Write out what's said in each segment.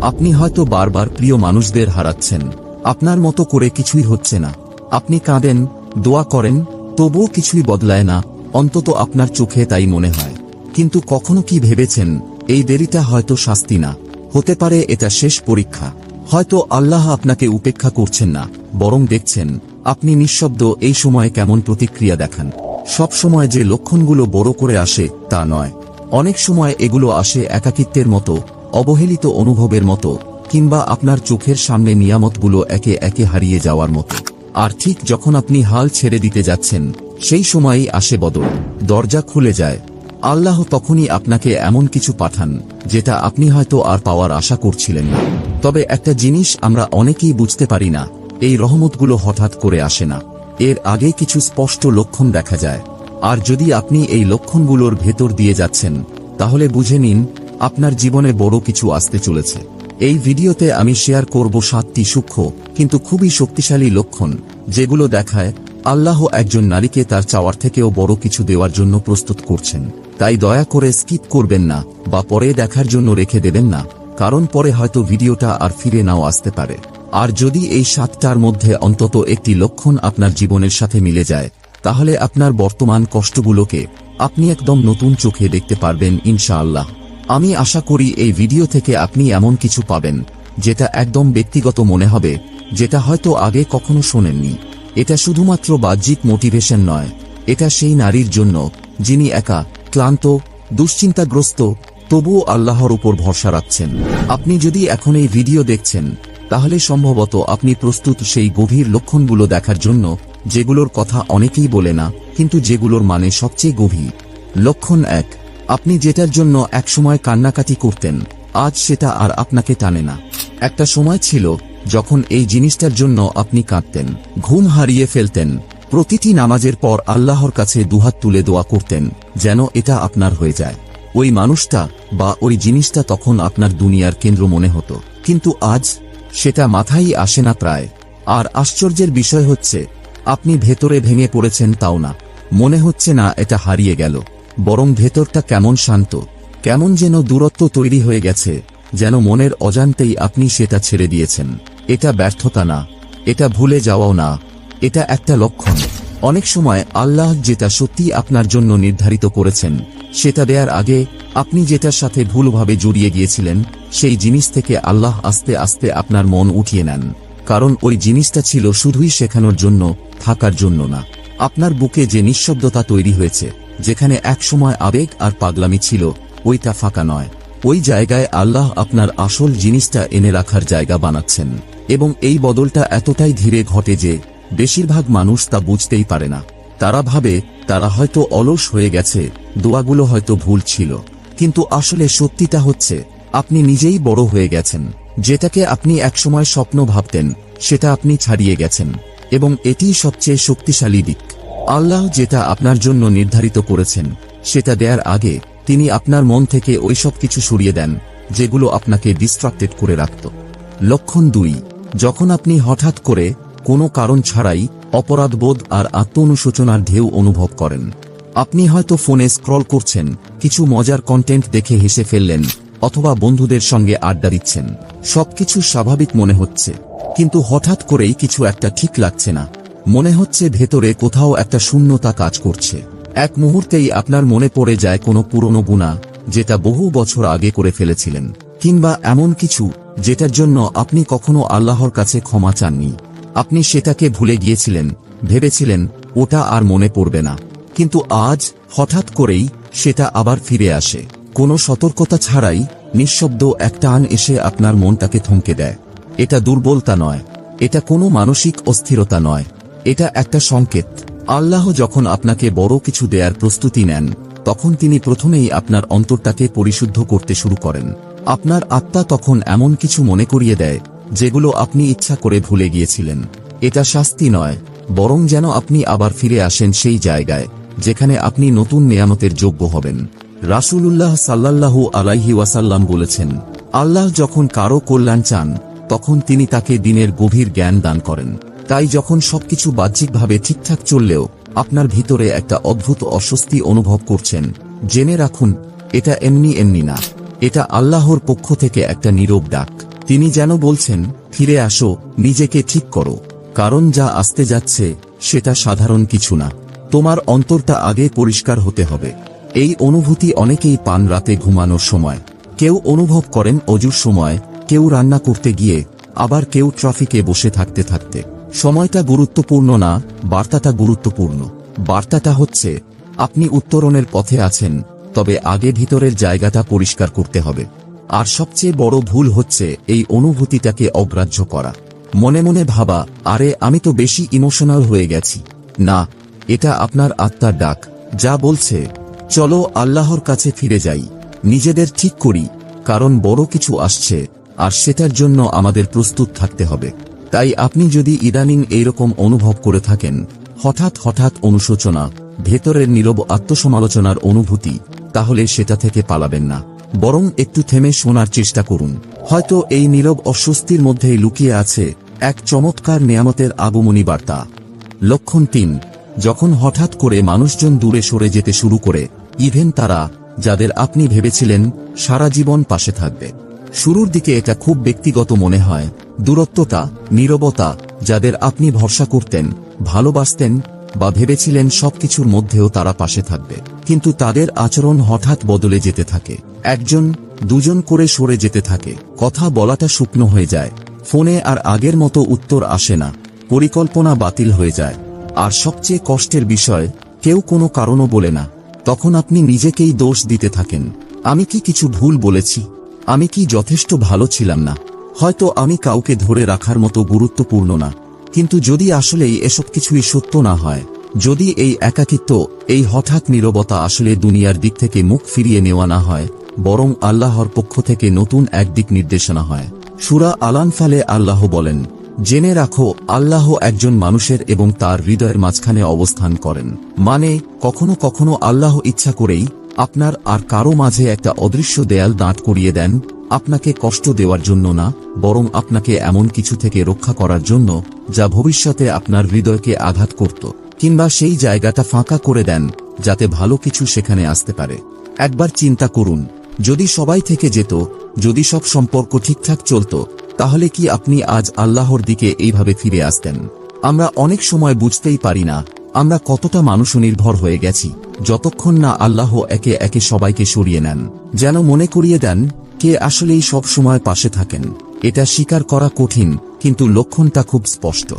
আপনি হয়তো বারবার প্রিয় মানুষদের হারাচ্ছেন, আপনার মতো করে কিছুই হচ্ছে না। আপনি কাঁদেন, দোয়া করেন, তবুও কিছুই বদলায় না, অন্তত আপনার চোখে তাই মনে হয়। কিন্তু কখনো কি ভেবেছেন এই দেরিটা হয়তো শাস্তি না, হতে পারে এটা শেষ পরীক্ষা। হয়তো আল্লাহ আপনাকে উপেক্ষা করছেন না, বরং দেখছেন আপনি নিঃশব্দ এই সময়ে কেমন প্রতিক্রিয়া দেখান। সব সময় যে লক্ষণগুলো বড় করে আসে তা নয়, অনেক সময় এগুলো আসে একাকিত্বের মতো, অবহেলিত অনুভবের মতো, কিংবা আপনার চোখের সামনে নিয়ামতগুলো একে একে হারিয়ে যাওয়ার মতো। আর ঠিক যখন আপনি হাল ছেড়ে দিতে যাচ্ছেন, সেই সময়ই আসে বদল, দরজা খুলে যায়। আল্লাহ তখনই আপনাকে এমন কিছু পাঠান যেটা আপনি হয়তো আর পাওয়ার আশা করছিলেন না। তবে একটা জিনিস আমরা অনেকেই বুঝতে পারি না, এই রহমতগুলো হঠাৎ করে আসে না, এর আগে কিছু স্পষ্ট লক্ষণ দেখা যায়। আর যদি আপনি এই লক্ষণগুলোর ভেতর দিয়ে যাচ্ছেন, তাহলে বুঝে নিন আপনার জীবনে বড় কিছু আসতে চলেছে। এই ভিডিওতে আমি শেয়ার করব 7টি সূক্ষ্ম কিন্তু খুবই শক্তিশালী লক্ষণ, যেগুলো দেখায় আল্লাহ একজন নারীকে তার চাওয়ার থেকেও বড় কিছু দেওয়ার জন্য প্রস্তুত করছেন। তাই দয়া করে স্কিপ করবেন না বা পরে দেখার জন্য রেখে দেবেন না, কারণ পরে হয়তো ভিডিওটা আর ফিরে নাও আসতে পারে। আর যদি এই 7টার মধ্যে অন্তত একটি লক্ষণ আপনার জীবনের সাথে মিলে যায়, তাহলে আপনার বর্তমান কষ্টগুলোকে আপনি একদম নতুন চোখে দেখতে পারবেন ইনশাআল্লাহ। আমি আশা করি এই ভিডিও থেকে আপনি এমন কিছু পাবেন যেটা একদম ব্যক্তিগত মনে হবে, যেটা হয়তো আগে কখনো শোনেননি। এটা শুধুমাত্র বাহ্যিক মোটিভেশন নয়, এটা সেই নারীর জন্য যিনি একা, ক্লান্ত, দুশ্চিন্তাগ্রস্ত, তবুও আল্লাহর উপর ভরসা রাখছেন। আপনি যদি এখন এই ভিডিও দেখছেন, তাহলে সম্ভবত আপনি প্রস্তুত সেই গভীর লক্ষণগুলো দেখার জন্য, যেগুলোর কথা অনেকেই বলে না, কিন্তু যেগুলোর মানে সবচেয়ে গভীর। লক্ষণ 1, আপনি যেটার জন্য একসময় কান্নাকাটি করতেন, আজ সেটা আর আপনাকে টানে না। একটা সময় ছিল যখন এই জিনিসটার জন্য আপনি কাঁদতেন, ঘুম হারিয়ে ফেলতেন, প্রতিটি নামাজের পর আল্লাহর কাছে দুহাত তুলে দোয়া করতেন যেন এটা আপনার হয়ে যায়। ওই মানুষটা বা ওই জিনিসটা তখন আপনার দুনিয়ার কেন্দ্র মনে হতো, কিন্তু আজ সেটা মাথায় আসে না প্রায়। আর আশ্চর্যের বিষয় হচ্ছে, আপনি ভেতরে ভেঙে পড়েছেন তাও না, মনে হচ্ছে না এটা হারিয়ে গেল, বরং ভেতরটা কেমন শান্ত, কেমন যেন দূরত্ব তৈরি হয়ে গেছে, যেন মনের অজান্তেই আপনি সেটা ছেড়ে দিয়েছেন। এটা ব্যর্থতা না, এটা ভুলে যাওয়াও না, এটা একটা লক্ষণ। অনেক সময় আল্লাহ যেটা সত্যি আপনার জন্য নির্ধারিত করেছেন, সেটা দেওয়ার আগে আপনি যেটার সাথে ভুলভাবে জড়িয়ে গিয়েছিলেন, সেই জিনিস থেকে আল্লাহ আস্তে আস্তে আপনার মন উঠিয়ে নেন। কারণ ওই জিনিসটা ছিল শুধুই শেখানোর জন্য, থাকার জন্য না। আপনার বুকে যে নিঃশব্দতা তৈরি হয়েছে, যেখানে একসময় আবেগ আর পাগলামি ছিল, ওইটা ফাঁকা নয়। ওই জায়গায় আল্লাহ আপনার আসল জিনিসটা এনে রাখার জায়গা বানাচ্ছেন। এবং এই বদলটা এতটাই ধীরে ঘটে যে বেশিরভাগ মানুষ তা বুঝতেই পারে না। তারা ভাবে তারা হয়তো অলস হয়ে গেছে, দোয়াগুলো হয়তো ভুল ছিল। কিন্তু আসলে সত্যিটা হচ্ছে, আপনি নিজেই বড় হয়ে গেছেন। যেটাকে আপনি একসময় স্বপ্ন ভাবতেন, সেটা আপনি ছাড়িয়ে গেছেন। এবং এটিই সবচেয়ে শক্তিশালী দিক। আল্লাহ যেটা আপনার জন্য নির্ধারিত করেছেন, সেটা দেওয়ার আগে তিনি আপনার মন থেকে ওইসব কিছু সরিয়ে দেন যেগুলো আপনাকে ডিস্ট্রাক্টেড করে রাখত। লক্ষণ 2, যখন আপনি হঠাৎ করে কোনো কারণ ছাড়াই অপরাধবোধ আর আত্ম-অনুশোচনার ঢেউ অনুভব করেন। আপনি হয়তো ফোনে স্ক্রল করছেন, কিছু মজার কন্টেন্ট দেখে হেসে ফেললেন, অথবা বন্ধুদের সঙ্গে আড্ডা দিচ্ছেন। সবকিছু স্বাভাবিক মনে হচ্ছে, কিন্তু হঠাৎ করেই কিছু একটা ঠিক লাগছে না। মনে হচ্ছে ভেতরে কোথাও একটা শূন্যতা কাজ করছে। এক মুহূর্তেই আপনার মনে পড়ে যায় কোনো পুরনো গুনাহ, যেটা বহু বছর আগে করে ফেলেছিলেন, কিংবা এমন কিছু যেটার জন্য আপনি কখনো আল্লাহর কাছে ক্ষমা চাননি। আপনি সেটাকে ভুলে গিয়েছিলেন, ভেবেছিলেন ওটা আর মনে পড়বে না। কিন্তু আজ হঠাৎ করেই সেটা আবার ফিরে আসে। কোনো সতর্কতা ছাড়াই নিঃশব্দ একটা টান এসে আপনার মনটাকে থমকে দেয়। এটা দুর্বলতা নয়, এটা কোনো মানসিক অস্থিরতা নয়, এটা একটা সংকেত। আল্লাহ যখন আপনাকে বড় কিছু দেয়ার প্রস্তুতি নেন, তখন তিনি প্রথমেই আপনার অন্তরটাকে পরিশুদ্ধ করতে শুরু করেন। আপনার আত্মা তখন এমন কিছু মনে করিয়ে দেয় যেগুলো আপনি ইচ্ছা করে ভুলে গিয়েছিলেন। এটা শাস্তি নয়, বরং যেন আপনি আবার ফিরে আসেন সেই জায়গায় যেখানে আপনি নতুন নেয়ামতের যোগ্য হবেন। রাসূলুল্লাহ সাল্লাল্লাহু আলাইহি ওয়াসাল্লাম বলেছেন, আল্লাহ যখন কারো কল্যাণ চান, তখন তিনি তাকে দিনের গভীর জ্ঞান দান করেন। তাই যখন সবকিছু বাহ্যিকভাবে ঠিকঠাক চললেও আপনার ভিতরে একটা অদ্ভুত অস্বস্তি অনুভব করছেন, জেনে রাখুন এটা এমনি এমনি না, এটা আল্লাহর পক্ষ থেকে একটা নীরব ডাক। তিনি যেন বলছেন, ফিরে আসো, নিজেকে ঠিক করো, কারণ যা আসতে যাচ্ছে সেটা সাধারণ কিছু না। তোমার অন্তরটা আগে পরিষ্কার হতে হবে। এই অনুভূতি অনেকেই পান রাতে ঘুমানোর সময়, কেউ অনুভব করেন অজুর সময়, কেউ রান্না করতে গিয়ে, আবার কেউ ট্রাফিকে বসে থাকতে থাকতে। সময়টা গুরুত্বপূর্ণ না, বার্তাটা গুরুত্বপূর্ণ। বার্তাটা হচ্ছে আপনি উত্তরণের পথে আছেন, তবে আগে ভিতরের জায়গাটা পরিষ্কার করতে হবে। আর সবচেয়ে বড় ভুল হচ্ছে এই অনুভূতিটাকে অগ্রাহ্য করা। মনে মনে ভাবা, আরে আমি তো বেশি ইমোশনাল হয়ে গেছি। না, এটা আপনার আত্মার ডাক, যা বলছে চলো আল্লাহর কাছে ফিরে যাই, নিজেদের ঠিক করি, কারণ বড় কিছু আসছে, আর সেটার জন্য আমাদের প্রস্তুত থাকতে হবে। তাই আপনি যদি ইদানিং এইরকম অনুভব করে থাকেন, হঠাৎ হঠাৎ অনুশোচনা, ভেতরের নীরব আত্মসমালোচনার অনুভূতি, তাহলে সেটা থেকে পালাবেন না, বরং একটু থেমে শোনার চেষ্টা করুন। হয়তো এই নীরব অস্বস্তির মধ্যেই লুকিয়ে আছে এক চমৎকার নেয়ামতের আগমনী বার্তা। লক্ষণ 3, যখন হঠাৎ করে মানুষজন দূরে সরে যেতে শুরু করে, ইভেন তারা যাদের আপনি ভেবেছিলেন সারা জীবন পাশে থাকবে। শুরুর দিকে এটা খুব ব্যক্তিগত মনে হয়, দূরত্বতা, নীরবতা, যাদের আপনি ভরসা করতেন, ভালোবাসতেন বা ভেবেছিলেন সবকিছুর মধ্যেও তারা পাশে থাকবে, কিন্তু তাদের আচরণ হঠাৎ বদলে যেতে থাকে। একজন দুজন করে সরে যেতে থাকে, কথা বলাটা শুকনো হয়ে যায়, ফোনে আর আগের মতো উত্তর আসে না, পরিকল্পনা বাতিল হয়ে যায়। আর সবচেয়ে কষ্টের বিষয়, কেউ কোনো কারণও বলে না। তখন আপনি নিজেকেই দোষ দিতে থাকেন, আমি কি কিছু ভুল বলেছি? আমি কি যথেষ্ট ভালো ছিলাম না? হয়তো আমি কাউকে ধরে রাখার মতো গুরুত্বপূর্ণ না। কিন্তু যদি আসলেই এসব কিছুই সত্য না হয়, যদি এই একাকিত্ব, এই হঠাৎ নীরবতা আসলে দুনিয়ার দিক থেকে মুখ ফিরিয়ে নেওয়া না হয়, বরং আল্লাহর পক্ষ থেকে নতুন এক দিক নির্দেশনা হয়। সূরা আল-আনফালে আল্লাহ বলেন, জেনে রাখো আল্লাহ একজন মানুষের এবং তার হৃদয়ের মাঝখানে অবস্থান করেন। মানে কখনো কখনো আল্লাহ ইচ্ছা করেই আপনার আর কারো মাঝে একটা অদৃশ্য দেয়াল দাঁড় করিয়ে দেন, আপনাকে কষ্ট দেওয়ার জন্য না, বরং আপনাকে এমন কিছু থেকে রক্ষা করার জন্য যা ভবিষ্যতে আপনার হৃদয়কে আঘাত করত, কিংবা সেই জায়গাটা ফাঁকা করে দেন যাতে ভালো কিছু সেখানে আসতে পারে। একবার চিন্তা করুন, যদি সবাই থেকে যেত, যদি সব সম্পর্ক ঠিকঠাক চলত, তাহলে কি আপনি আজ আল্লাহর দিকে এইভাবে ফিরে আসতেন? আমরা অনেক সময় বুঝতেই পারি না আমরা কতটা মানুষ নির্ভর হয়ে গেছি, যতক্ষণ না আল্লাহ একে একে সবাইকে সরিয়ে নেন, যেন মনে করিয়ে দেন কে আসলেই সব সময় পাশে থাকেন। এটা স্বীকার করা কঠিন, কিন্তু লক্ষণটা খুব স্পষ্ট।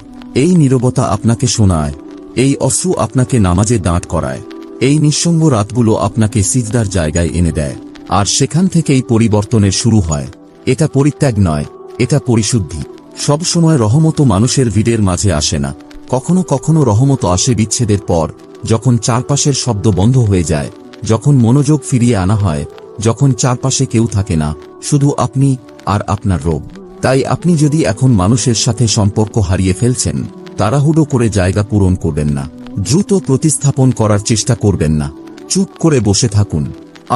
এই নীরবতা আপনাকে শোনায়, এই অশ্রু আপনাকে নামাজে দাঁড় করায়, এই নিঃসঙ্গ রাতগুলো আপনাকে সিজদার জায়গায় এনে দেয়, আর সেখান থেকেই পরিবর্তনের শুরু হয়। এটা পরিত্যাগ নয়, এটা পরিশুদ্ধি। সব সময় রহমত মানুষের ভিড়ের মাঝে আসে না, কখনো কখনো রহমত আসে বিচ্ছেদের পর, যখন চারপাশের শব্দ বন্ধ হয়ে যায়, যখন মনোযোগ ফিরিয়ে আনা হয়, যখন চারপাশে কেউ থাকে না, শুধু আপনি আর আপনার রোগ। তাই আপনি যদি এখন মানুষের সাথে সম্পর্ক হারিয়ে ফেলছেন, তাড়াহুড়ো করে জায়গা পূরণ করবেন না, দ্রুত প্রতিস্থাপন করার চেষ্টা করবেন না, চুপ করে বসে থাকুন,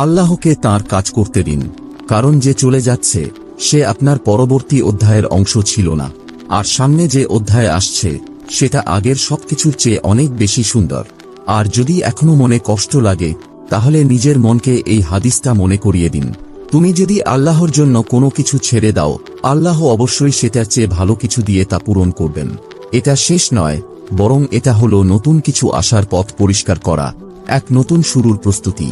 আল্লাহকে তাঁর কাজ করতে দিন। কারণ যে চলে যাচ্ছে সে আপনার পরবর্তী অধ্যায়ের অংশ ছিল না, আর সামনে যে অধ্যায় আসছে সেটা আগের সবকিছুর চেয়ে অনেক বেশি সুন্দর। আর যদি এখনো মনে কষ্ট লাগে, তাহলে নিজের মনকে এই হাদিসটা মনে করিয়ে দিন, তুমি যদি আল্লাহর জন্য কোনো কিছু ছেড়ে দাও, আল্লাহ অবশ্যই সেটার চেয়ে ভালো কিছু দিয়ে তা পূরণ করবেন। এটা শেষ নয়, বরং এটা হলো নতুন কিছু আসার পথ পরিষ্কার করা, এক নতুন শুরুর প্রস্তুতি।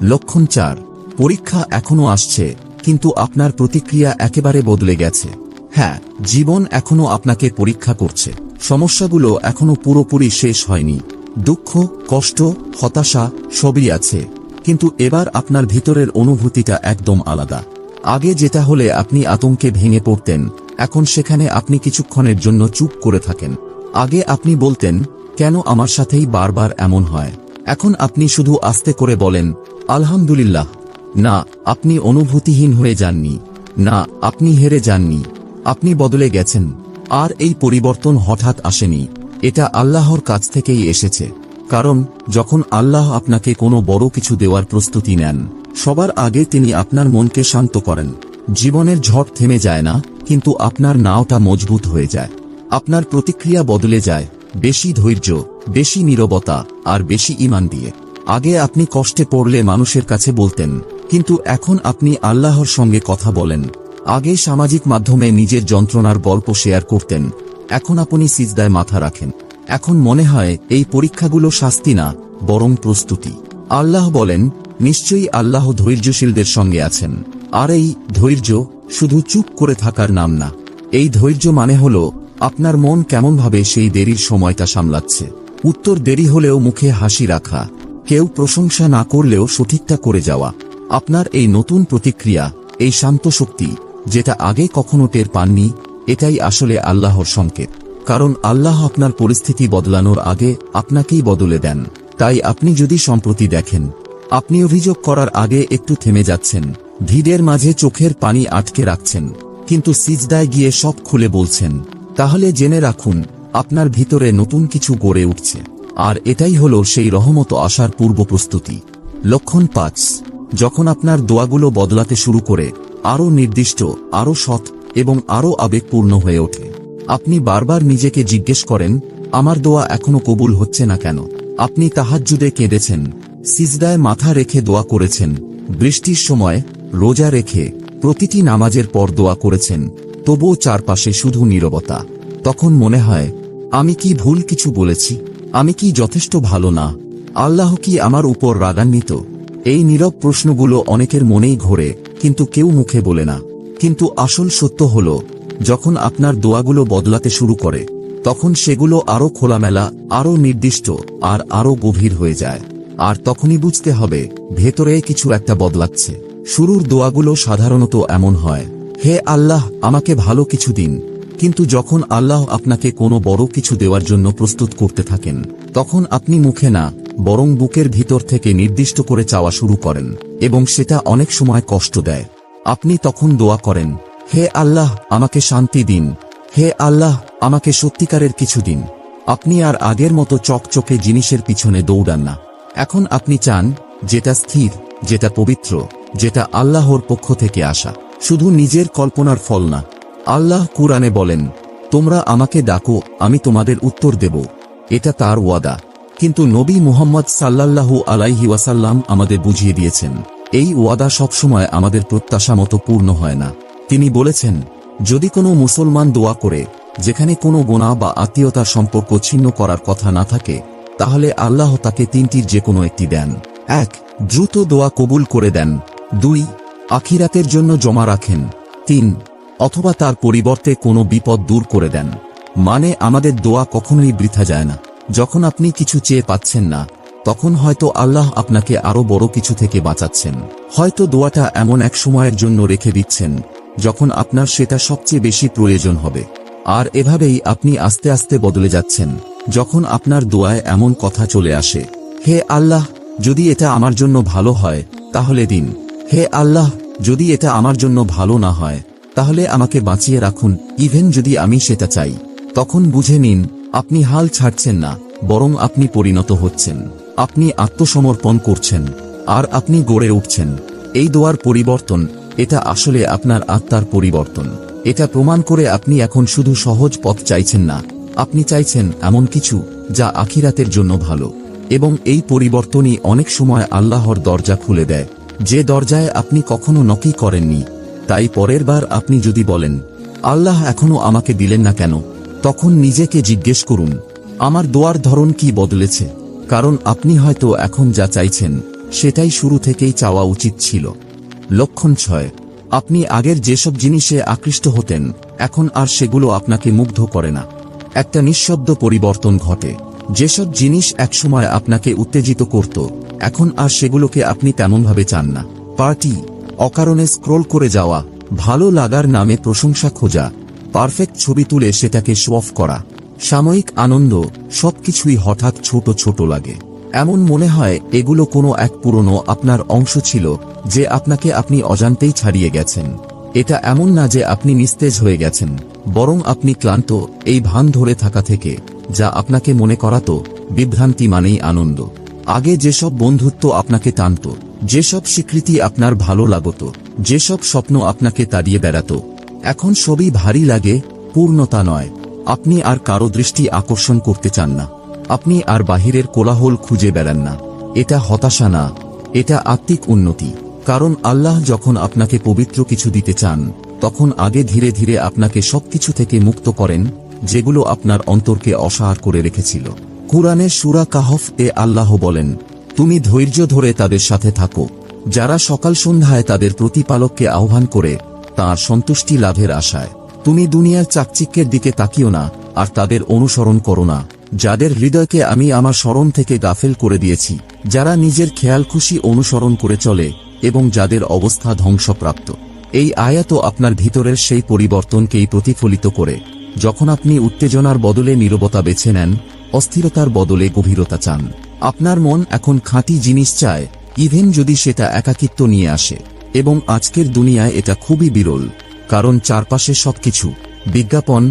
লক্ষণ 4, পরীক্ষা এখনো আসছে, কিন্তু আপনার প্রতিক্রিয়া একেবারে বদলে গেছে। হ্যাঁ, জীবন এখনো আপনাকে পরীক্ষা করছে, সমস্যাগুলো এখনো পুরোপুরি শেষ হয়নি, দুঃখ, কষ্ট, হতাশা সবই আছে, কিন্তু এবার আপনার ভিতরের অনুভূতিটা একদম আলাদা। আগে যেটা হলে আপনি আতঙ্কে ভেঙে পড়তেন, এখন সেখানে আপনি কিছুক্ষণের জন্য চুপ করে থাকেন। আগে আপনি বলতেন, কেন আমার সাথেই বারবার এমন হয়? এখন আপনি শুধু আস্তে করে বলেন, আলহামদুলিল্লাহ। না, আপনি অনুভূতিহীন হয়ে যাননি, না, আপনি হেরে যাননি, আপনি বদলে গেছেন। আর এই পরিবর্তন হঠাৎ আসেনি, এটা আল্লাহর কাছ থেকেই এসেছে। কারণ যখন আল্লাহ আপনাকে কোনো বড় কিছু দেওয়ার প্রস্তুতি নেন, সবার আগে তিনি আপনার মনকে শান্ত করেন। জীবনের ঝড় থেমে যায় না, কিন্তু আপনার নাওটা মজবুত হয়ে যায়, আপনার প্রতিক্রিয়া বদলে যায়, বেশি ধৈর্য, বেশি নীরবতা, আর বেশি ঈমান দিয়ে। আগে আপনি কষ্টে পড়লে মানুষের কাছে বলতেন, কিন্তু এখন আপনি আল্লাহর সঙ্গে কথা বলেন, আগে সামাজিক মাধ্যমে নিজের যন্ত্রণার গল্প শেয়ার করতেন, এখন আপনি সিজদায় মাথা রাখেন। এখন মনে হয় এই পরীক্ষাগুলো শাস্তি না, বরং প্রস্তুতি। আল্লাহ বলেন, নিশ্চয়ই আল্লাহ ধৈর্যশীলদের সঙ্গে আছেন। আর এই ধৈর্য শুধু চুপ করে থাকার নাম না। এই ধৈর্য মানে হলো আপনার মন কেমনভাবে সেই দেরির সময়টা সামলাচ্ছে। উত্তর দেরি হলেও মুখে হাসি রাখা, কেউ প্রশংসা না করলেও সঠিকটা করে যাওয়া। আপনার এই নতুন প্রতিক্রিয়া, এই শান্ত শক্তি, যেটা আগে কখনো টের পাননি, এটাই আসলে আল্লাহর সংকেত। কারণ আল্লাহ আপনার পরিস্থিতি বদলানোর আগে আপনাকেই বদলে দেন। তাই আপনি যদি সম্প্রতি দেখেন আপনি অভিযোগ করার আগে একটু থেমে যাচ্ছেন, ভিড়ের মাঝে চোখের পানি আটকে রাখছেন, কিন্তু সিজদায় গিয়ে সব খুলে বলছেন, তাহলে জেনে রাখুন আপনার ভিতরে নতুন কিছু গড়ে উঠছে। আর এটাই হলো সেই রহমত আসার পূর্ব প্রস্তুতি। লক্ষণ 5, যখন আপনার দোয়াগুলো বদলাতে শুরু করে, আরও নির্দিষ্ট, আরও সৎ এবং আরও আবেগপূর্ণ হয়ে ওঠে। আপনি বারবার নিজেকে জিজ্ঞেস করেন, আমার দোয়া এখনো কবুল হচ্ছে না কেন? আপনি তাহাজ্জুদে কেঁদেছেন, সিজদায় মাথা রেখে দোয়া করেছেন, বৃষ্টির সময়, রোজা রেখে, প্রতিটি নামাজের পর দোয়া করেছেন, তবুও চারপাশে শুধু নীরবতা। তখন মনে হয়, আমি কি ভুল কিছু বলেছি? আমি কি যথেষ্ট ভালো না? আল্লাহ কি আমার উপর রাগান্বিত? এই নীরব প্রশ্নগুলো অনেকের মনেই ঘোরে, কিন্তু কেউ মুখে বলে না। কিন্তু আসল সত্য হলো, যখন আপনার দোয়াগুলো বদলাতে শুরু করে, তখন সেগুলো আরও খোলামেলা, আরও নির্দিষ্ট আর আরও গভীর হয়ে যায়। আর তখনই বুঝতে হবে, ভেতরে কিছু একটা বদলাচ্ছে। শুরুর দোয়াগুলো সাধারণত এমন হয়, হে আল্লাহ, আমাকে ভালো কিছু দিন। কিন্তু যখন আল্লাহ আপনাকে কোনো বড় কিছু দেওয়ার জন্য প্রস্তুত করতে থাকেন, তখন আপনি মুখে না, বরং বুকের ভিতর থেকে নির্দিষ্ট করে চাওয়া শুরু করেন, এবং সেটা অনেক সময় কষ্ট দেয়। আপনি তখন দোয়া করেন, হে আল্লাহ, আমাকে শান্তি দিন। হে আল্লাহ, আমাকে সত্যিকারের কিছু দিন। আপনি আর আগের মতো চকচকে জিনিসের পিছনে দৌড়ান না। এখন আপনি চান যেটা স্থির, যেটা পবিত্র, যেটা আল্লাহর পক্ষ থেকে আসা, শুধু নিজের কল্পনার ফল না। আল্লাহ কুরআনে বলেন, তোমরা আমাকে ডাকো, আমি তোমাদের উত্তর দেব। এটা তার ওয়াদা। কিন্তু নবী মুহাম্মদ সাল্লাল্লাহু আলাইহি ওয়াসাল্লাম আমাদের বুঝিয়ে দিয়েছেন, এই ওয়াদা সবসময় আমাদের প্রত্যাশা মতো পূর্ণ হয় না। তিনি বলেছেন, যদি কোনো মুসলমান দোয়া করে যেখানে কোনো গুনাহ বা আত্মীয়তার সম্পর্ক ছিন্ন করার কথা না থাকে, তাহলে আল্লাহ তাকে তিনটির যে কোনো একটি দেন। 1. দ্রুত দোয়া কবুল করে দেন। 2. আখিরাতের জন্য জমা রাখেন। 3. অথবা তার পরিবর্তে কোনো বিপদ দূর করে দেন। মানে আমাদের দোয়া কখনোই বৃথা যায় না। যখন আপনি কিছু চেয়ে পাচ্ছেন না, তখন হয়তো আল্লাহ আপনাকে আরো বড় কিছু থেকে বাঁচাচ্ছেন। হয়তো দোয়াটা এমন এক সময়ের জন্য রেখে দিচ্ছেন যখন আপনার সেটা সবচেয়ে বেশি প্রয়োজন হবে। আর এভাবেই আপনি আস্তে আস্তে বদলে যাচ্ছেন। যখন আপনার দোয়ায় এমন কথা চলে আসে, হে আল্লাহ, যদি এটা আমার জন্য ভালো হয় তাহলে দিন। হে আল্লাহ, যদি এটা আমার জন্য ভালো না হয় তাহলে আমাকে বাঁচিয়ে রাখুন, ইভেন যদি আমি সেটা চাই। তখন বুঝে নিন, আপনি হাল ছাড়ছেন না, বরং আপনি পরিণত হচ্ছেন। আপনি আত্মসমর্পণ করছেন, আর আপনি গড়ে উঠছেন। এই দোয়ার পরিবর্তন, এটা আসলে আপনার আত্মার পরিবর্তন। এটা প্রমাণ করে আপনি এখন শুধু সহজ পথ চাইছেন না, আপনি চাইছেন এমন কিছু যা আখিরাতের জন্য ভালো। এবং এই পরিবর্তনই অনেক সময় আল্লাহর দরজা খুলে দেয়, যে দরজায় আপনি কখনো নকই করেননি। তাই পরের বার আপনি যদি বলেন, আল্লাহ এখনো আমাকে দিলেন না কেন, তখন নিজেকে জিজ্ঞেস করুন, আমার দোয়ার ধরন কি বদলেছে? কারণ আপনি হয়তো এখন যা চাইছেন সেটাই শুরু থেকেই চাওয়া উচিত ছিল। লক্ষণ 6, আপনি আগের যেসব জিনিসে আকৃষ্ট হতেন, এখন আর সেগুলো আপনাকে মুগ্ধ করে না। একটা নিঃশব্দ পরিবর্তন ঘটে। যেসব জিনিস একসময় আপনাকে উত্তেজিত করত, এখন আর সেগুলোকে আপনি তেমনভাবে চান না। পার্টি, অকারণে স্ক্রোল করে যাওয়া, ভালো লাগার নামে প্রশংসা খোঁজা, পারফেক্ট ছবি তুলে সেটাকে শো অফ করা, সাময়িক আনন্দ, সবকিছুই হঠাৎ ছোট ছোট লাগে। এমন মনে হয় এগুলো কোনো এক পুরনো আপনার অংশ ছিল, যে আপনাকে আপনি অজান্তেই ছাড়িয়ে গেছেন। এটা এমন না যে আপনি নিস্তেজ হয়ে গেছেন, বরং আপনি ক্লান্ত এই ভান ধরে থাকা থেকে, যা আপনাকে মনে করাতো বিভ্রান্তি মানেই আনন্দ। আগে যেসব বন্ধুত্ব আপনাকে টানত, যেসব স্বীকৃতি আপনার ভালো লাগত, যেসব স্বপ্ন আপনাকে তাড়িয়ে বেড়াত, এখন সবই ভারী লাগে, পূর্ণতা নয়। আপনি আর কারো দৃষ্টি আকর্ষণ করতে চান না, আপনি আর বাহিরের কোলাহল খুঁজে বেড়ান না। এটা হতাশা না, এটা আত্মিক উন্নতি। কারণ আল্লাহ যখন আপনাকে পবিত্র কিছু দিতে চান, তখন আগে ধীরে ধীরে আপনাকে সবকিছু থেকে মুক্ত করেন যেগুলো আপনার অন্তরকে অসাড় করে রেখেছিল। কুরআনের সূরা কাহফ এ আল্লাহ বলেন, তুমি ধৈর্য ধরে তাদের সাথে থাকো যারা সকাল সন্ধ্যায় তাদের প্রতিপালককে আহ্বান করে তাঁর সন্তুষ্টি লাভের আশায়। তুমি দুনিয়ার চাকচিক্যের দিকে তাকিও না আর তাদের অনুসরণ করো না, যাদের হৃদয়কে আমি আমার স্মরণ থেকে গাফেল করে দিয়েছি, যারা নিজের খেয়াল খুশি অনুসরণ করে চলে এবং যাদের অবস্থা ধ্বংসপ্রাপ্ত। এই আয়াতও আপনার ভিতরের সেই পরিবর্তনকেই প্রতিফলিত করে, যখন আপনি উত্তেজনার বদলে নীরবতা বেছে নেন, অস্থিরতার বদলে গভীরতা চান। আপনার মন এখন খাঁটি জিনিস চায়, ইভেন যদি সেটা একাকিত্ব নিয়ে আসে। এবং আজকের দুনিয়ায় এটা খুবই বিরল, কারণ চারপাশে সবকিছু বিজ্ঞাপন,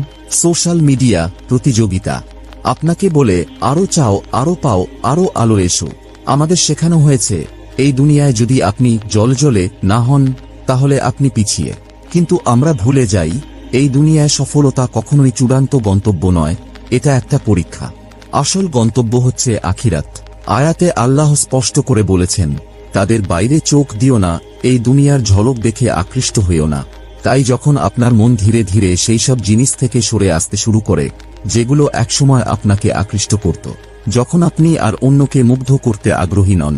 সোশ্যাল মিডিয়া, প্রতিযোগিতা আপনাকে বলে আরো চাও, আরো পাও, আরো আলো এসো। আমাদের শেখানো হয়েছে এই দুনিয়ায় যদি আপনি জ্বলে না হন তাহলে আপনি পিছিয়ে। কিন্তু আমরা ভুলে যাই এই দুনিয়ায় সফলতা কখনোই চূড়ান্ত গন্তব্য নয়, এটা একটা পরীক্ষা। আসল গন্তব্য হচ্ছে আখিরাত। আয়াতে আল্লাহ স্পষ্ট করে বলেছেন, তাদের বাইরে চোখ দিও না, এই দুনিয়ার ঝলক দেখে আকৃষ্ট হইও না। তাই যখন আপনার মন ধীরে ধীরে সেই সব জিনিস থেকে সরে আসতে শুরু করে যেগুলো একসময় আপনাকে আকৃষ্ট করত, যখন আপনি আর অন্যকে মুগ্ধ করতে আগ্রহী নন,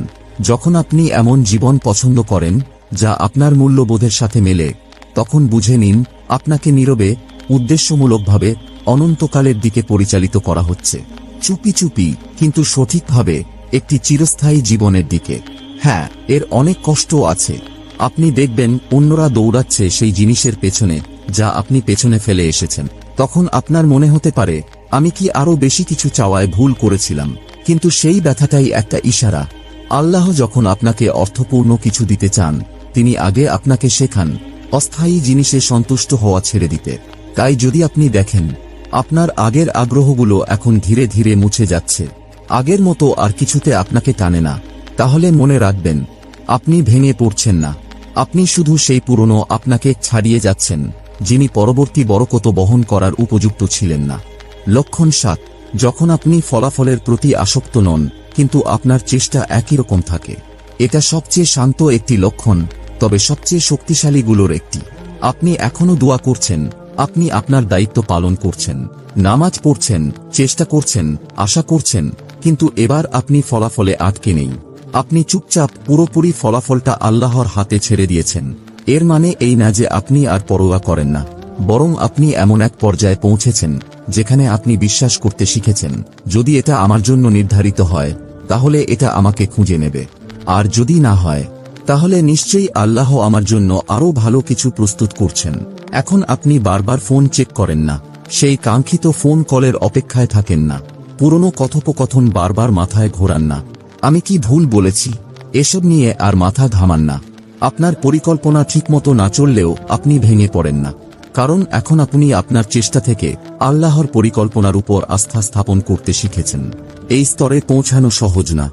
যখন আপনি এমন জীবন পছন্দ করেন যা আপনার মূল্যবোধের সাথে মেলে, তখন বুঝে নিন আপনাকে নীরবে, উদ্দেশ্যমূলকভাবে অনন্তকালের দিকে পরিচালিত করা হচ্ছে, চুপি চুপি কিন্তু সঠিকভাবে একটি চিরস্থায়ী জীবনের দিকে। হ্যাঁ, এর অনেক কষ্টও আছে। আপনি দেখবেন অন্যরা দৌড়াচ্ছে সেই জিনিসের পেছনে যা আপনি পেছনে ফেলে এসেছেন। তখন আপনার মনে হতে পারে, আমি কি আরো বেশি কিছু চাওয়ায় ভুল করেছিলাম? কিন্তু সেই ব্যথাটাই একটা ইশারা। আল্লাহ যখন আপনাকে অর্থপূর্ণ কিছু দিতে চান, তিনি আগে আপনাকে শেখান অস্থায়ী জিনিসে সন্তুষ্ট হওয়া ছেড়ে দিতে। তাই যদি আপনি দেখেন আপনার আগের আগ্রহগুলো এখন ধীরে ধীরে মুছে যাচ্ছে, আগের মতো আর কিছুতে আপনাকে টানে না, তাহলে মনে রাখবেন আপনি ভেঙে পড়ছেন না, আপনি শুধু সেই পুরনো আপনাকে ছাড়িয়ে যাচ্ছেন যিনি পরবর্তী বরকত বহন করার উপযুক্ত ছিলেন না। লক্ষণ 7, যখন আপনি ফলাফলের প্রতি আসক্ত নন কিন্তু আপনার চেষ্টা একই রকম থাকে। এটা সবচেয়ে শান্ত একটি লক্ষণ, তবে সবচেয়ে শক্তিশালীগুলোর একটি। আপনি এখনো দোয়া করছেন, আপনি আপনার দায়িত্ব পালন করছেন, নামাজ পড়ছেন, চেষ্টা করছেন, আশা করছেন, কিন্তু এবার আপনি ফলাফলে আটকে নেই। আপনি চুপচাপ পুরোপুরি ফলাফলটা আল্লাহর হাতে ছেড়ে দিয়েছেন। এর মানে এই না যে আপনি আর পরোয়া করেন না, বরং আপনি এমন এক পর্যায়ে পৌঁছেছেন যেখানে আপনি বিশ্বাস করতে শিখেছেন, যদি এটা আমার জন্য নির্ধারিত হয় তাহলে এটা আমাকে খুঁজে নেবে, আর যদি না হয় তাহলে নিশ্চয়ই আল্লাহ আমার জন্য আরো ভালো কিছু প্রস্তুত করছেন। এখন আপনি বারবার ফোন চেক করেন না, সেই কাঙ্ক্ষিত ফোন কলের অপেক্ষায় থাকেন না, পুরনো কথোপকথন বারবার মাথায় ঘোরান না, আমি কি ভুল বলেছি এসব নিয়ে আর মাথা ঘামান না। আপনার পরিকল্পনা ঠিকমতো না চললেও আপনি ভেঙে পড়েন না, কারণ এখন আপনি আপনার চেষ্টা থেকে আল্লাহর পরিকল্পনার উপর আস্থা স্থাপন করতে শিখেছেন। এই স্তরে পৌঁছানো সহজ না,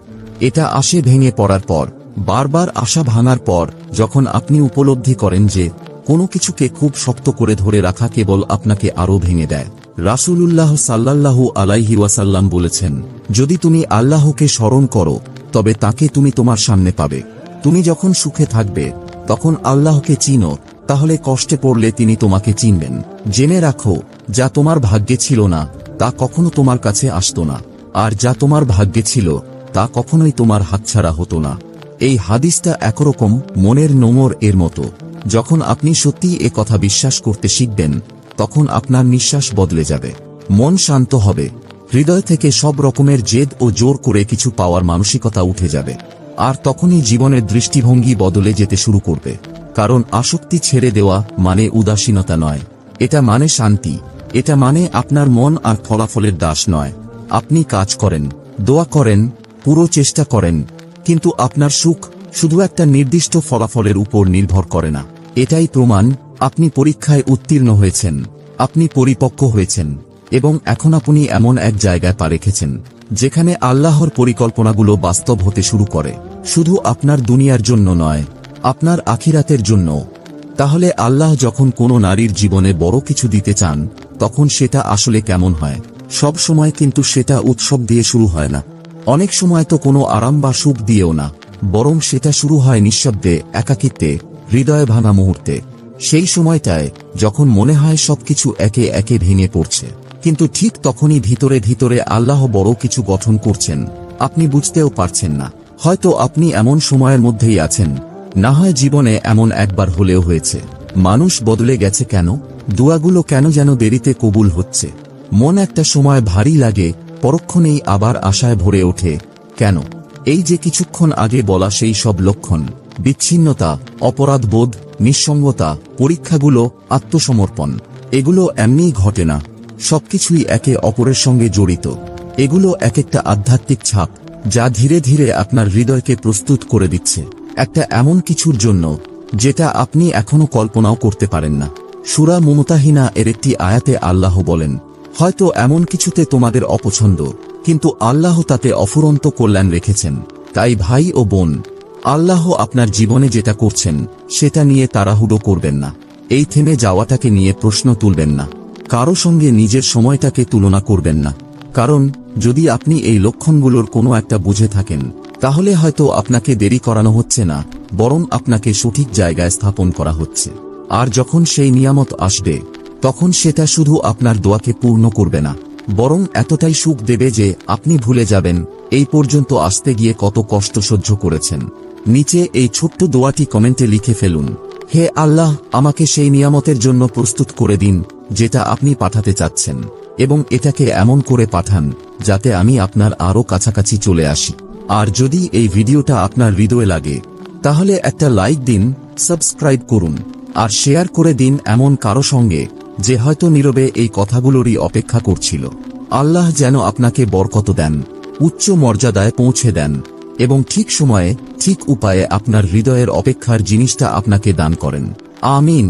এটা আসে ভেঙে পড়ার পর, বারবার আশা ভাঙার পর, যখন আপনি উপলব্ধি করেন যে কোনো কিছুকে খুব শক্ত করে ধরে রাখা কেবল আপনাকে আরো ভেঙে দেয়। রাসূলুল্লাহ সাল্লাল্লাহু আলাইহি ওয়াসাল্লাম বলেছেন, যদি তুমি আল্লাহকে স্মরণ করো তবে তাকে তুমি তোমার সামনে পাবে। তুমি যখন সুখে থাকবে তখন আল্লাহকে চিনো, তাহলে কষ্টে পড়লে তিনি তোমাকে চিনবেন। জেনে রাখো, যা তোমার ভাগ্যে ছিল না তা কখনো তোমার কাছে আসতো না, আর যা তোমার ভাগ্যে ছিল তা কখনোই তোমার হাতছাড়া হতো না। এই হাদিসটা একরকম মনের নোঙর এর মতো। যখন আপনি সত্যিই এ কথা বিশ্বাস করতে শিখবেন তখন আপনার নিঃশ্বাস বদলে যাবে, মন শান্ত হবে, হৃদয় থেকে সব রকমের জেদ ও জোর করে কিছু পাওয়ার মানসিকতা উঠে যাবে। আর তখনই জীবনের দৃষ্টিভঙ্গি বদলে যেতে শুরু করবে। কারণ আসক্তি ছেড়ে দেওয়া মানে উদাসীনতা নয়, এটা মানে শান্তি, এটা মানে আপনার মন আর ফলাফলের দাস নয়। আপনি কাজ করেন, দোয়া করেন, পুরো চেষ্টা করেন, কিন্তু আপনার সুখ শুধু একটা নির্দিষ্ট ফলাফলের উপর নির্ভর করে না। এটাই প্রমাণ আপনি পরীক্ষায় উত্তীর্ণ হয়েছেন, আপনি পরিপক্ক হয়েছেন, এবং এখন আপনি এমন এক জায়গায় পা রেখেছেন যেখানে আল্লাহর পরিকল্পনাগুলো বাস্তব হতে শুরু করে, শুধু আপনার দুনিয়ার জন্য নয়, আপনার আখিরাতের জন্য। তাহলে আল্লাহ যখন কোনো নারীর জীবনে বড় কিছু দিতে চান তখন সেটা আসলে কেমন হয়? সব সময় কিন্তু সেটা উৎসব দিয়ে শুরু হয় না, অনেক সময় তো কোনো আরাম বা সুখ দিয়েও না, বরং সেটা শুরু হয় নিঃশব্দে, একাকিত্বে, হৃদয় ভাঙা মুহূর্তে। সেই সময়টায় যখন মনে হয় সবকিছু একে একে ভেঙে পড়ছে, কিন্তু ঠিক তখনই ভিতরে ভিতরে আল্লাহ বড় কিছু গঠন করছেন, আপনি বুঝতেও পারছেন না। হয়তো আপনি এমন সময়ের মধ্যেই আছেন, না হয় জীবনে এমন একবার হলেও হয়েছে। মানুষ বদলে গেছে কেন? দোয়াগুলো কেন যেন দেরিতে কবুল হচ্ছে? মন একটা সময় ভারী লাগে, পরক্ষণেই আবার আশায় ভরে ওঠে। কেন? এই যে কিছুক্ষণ আগে বলা সেই সব লক্ষণ, বিচ্ছিন্নতা, অপরাধবোধ, নিঃসঙ্গতা, পরীক্ষাগুলো, আত্মসমর্পণ, এগুলো এমনিই ঘটে না। সবকিছুই একে অপরের সঙ্গে জড়িত। এগুলো এক একটা আধ্যাত্মিক ছাপ, যা ধীরে ধীরে আপনার হৃদয়কে প্রস্তুত করে দিচ্ছে একটা এমন কিছুর জন্য যেটা আপনি এখনো কল্পনাও করতে পারেন না। সূরা মুমতাহিনা এর একটি আয়াতে আল্লাহ বলেন, হয়তো এমন কিছুতে তোমাদের অপছন্দ, কিন্তু আল্লাহ তাতে অফুরন্ত কল্যাণ রেখেছেন। তাই ভাই ও বোন, আল্লাহ আপনার জীবনে যেটা করছেন সেটা নিয়ে তাড়াহুড়ো করবেন না। এই থেমে যাওয়াটাকে নিয়ে প্রশ্ন তুলবেন না। কারো সঙ্গে নিজের সময়টাকে তুলনা করবেন না। কারণ যদি আপনি এই লক্ষণগুলোর কোনো একটা বুঝে থাকেন, তাহলে হয়তো আপনাকে দেরি করানো হচ্ছে না, বরং আপনাকে সঠিক জায়গায় স্থাপন করা হচ্ছে। আর যখন সেই নিয়ামত আসবে, তখন সেটা শুধু আপনার দোয়াকে পূর্ণ করবে না, বরং এতটাই সুখ দেবে যে আপনি ভুলে যাবেন এই পর্যন্ত আসতে গিয়ে কত কষ্ট সহ্য করেছেন। নিচে এই ছোট্ট দোয়াটি কমেন্টে লিখে ফেলুন, হে আল্লাহ, আমাকে সেই নিয়ামতের জন্য প্রস্তুত করে দিন যেটা আপনি পাঠাতে চাচ্ছেন, এবং এটাকে এমন করে পাঠান যাতে আমি আপনার আরো কাছাকাছি চলে আসি। আর যদি এই ভিডিওটা আপনার হৃদয়ে লাগে, তাহলে একটা লাইক দিন, সাবস্ক্রাইব করুন, আর শেয়ার করে দিন এমন কারো সঙ্গে যে হয়তো নীরবে এই কথাগুলোরই অপেক্ষা করছিল। আল্লাহ যেন আপনাকে বরকত দেন, উচ্চ মর্যাদায় পৌঁছে দেন, এবং ঠিক সময়ে ঠিক উপায়ে আপনার হৃদয়ের অপেক্ষার জিনিসটা আপনাকে দান করেন। আমিন।